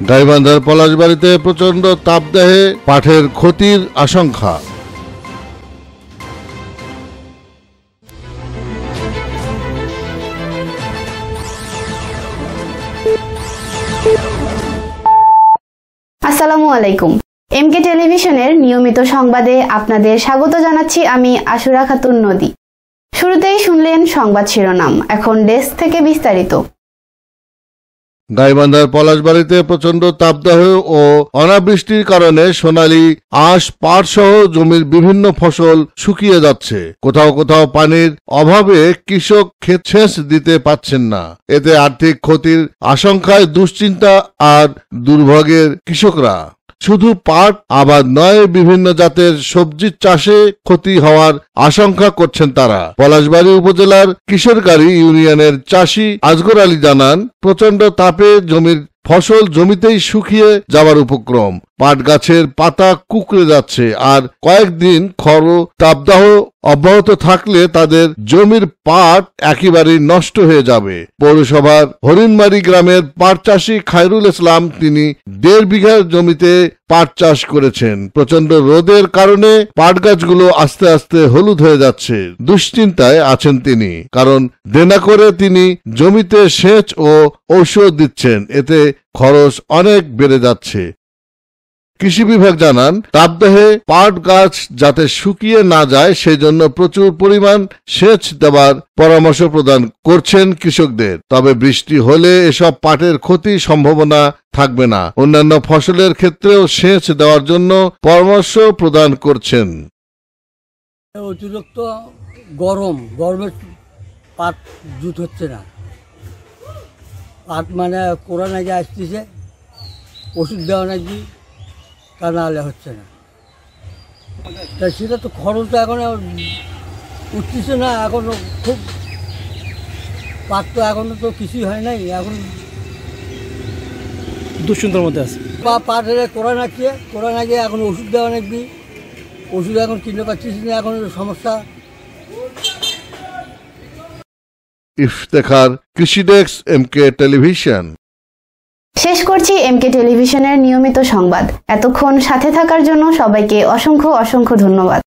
গাইবান্ধার পলাশবাড়ীতে প্রচণ্ড তাপদাহে পাটের ক্ষতির আশঙ্কা। আসসালামু আলাইকুম। এমকে টেলিভিশনের নিয়মিত সংবাদে আপনাদের স্বাগত জানাচ্ছি আমি আশুরা খাতুন নদী। শুরুতেই শুনলেন সংবাদ শিরোনাম, এখন ডেস্ক থেকে বিস্তারিত। গাইবান্ধার পলাশবাড়ীতে প্রচণ্ড তাপদাহ ও অনাবৃষ্টির কারণে সোনালী আঁশ পাট সহ জমির বিভিন্ন ফসল শুকিয়ে যাচ্ছে। কোথাও কোথাও পানির অভাবে কৃষক ক্ষেত সেচ দিতে পারছেন না। এতে আর্থিক ক্ষতির আশঙ্কায় দুশ্চিন্তা আর দুর্ভোগের কৃষকরা। শুধু পাট আবাদ নয়, বিভিন্ন জাতের সবজির চাষে ক্ষতি হওয়ার আশঙ্কা করছেন তারা। পলাশবাড়ী উপজেলার কিশোরগাড়ি ইউনিয়নের চাষি আজগর আলী জানান, প্রচণ্ড তাপে জমির ফসল জমিতেই শুকিয়ে যাওয়ার উপক্রম। পাট গাছের পাতা কুঁকড়ে যাচ্ছে, আর কয়েকদিন খর তাপদাহ অব্যাহত থাকলে তাদের জমির পাট একেবারেই নষ্ট হয়ে যাবে। পৌরসভার হরিণমারি গ্রামের পাট চাষি খায়রুল ইসলাম, তিনি 1.5 বিঘা জমিতে পাট চাষ করেছেন। প্রচন্ড রোদের কারণে পাট গাছগুলো আস্তে আস্তে হলুদ হয়ে যাচ্ছে। দুশ্চিন্তায় আছেন তিনি, কারণ দেনা করে তিনি জমিতে সেচ ও ঔষধ দিচ্ছেন, এতে খরচ অনেক বেড়ে যাচ্ছে। কৃষি বিভাগ জানান, তাপদাহে পাট গাছ যাতে শুকিয়ে না যায় সেজন্য প্রচুর পরিমাণ সেচ দেওয়ার পরামর্শ প্রদান করছেন কৃষকদের। তবে বৃষ্টি হলে এসব পাটের ক্ষতির সম্ভাবনা থাকবে না। অন্যান্য ফসলের ক্ষেত্রেও সেচ দেওয়ার জন্য পরামর্শ প্রদান করছেন। অতিরিক্ত গরমে পাট জুত হচ্ছে না। পাট মানে কোড়া নাকি আসতেছে, ওষুধ দেওয়া নাকি, তা নাহলে হচ্ছে না। তা সেটা তো খরচ তো এখন উঠতেছে না। এখনো খুব পাট তো এখনো তো কিছুই হয় নাই, এখন দুশ্চিন্তার মধ্যে আছে। পাটের কোড়া নাকি এখন ওষুধ দেওয়া নাকি, ওষুধ এখন কিনতে পারছিস না, এখন সমস্যা। ইফতেখার, কৃষি ডেস্ক, এমকে টেলিভিশন। শেষ করছি এমকে টেলিভিশনের নিয়মিত সংবাদ। এতক্ষণ সাথে থাকার জন্য সবাইকে অসংখ্য ধন্যবাদ।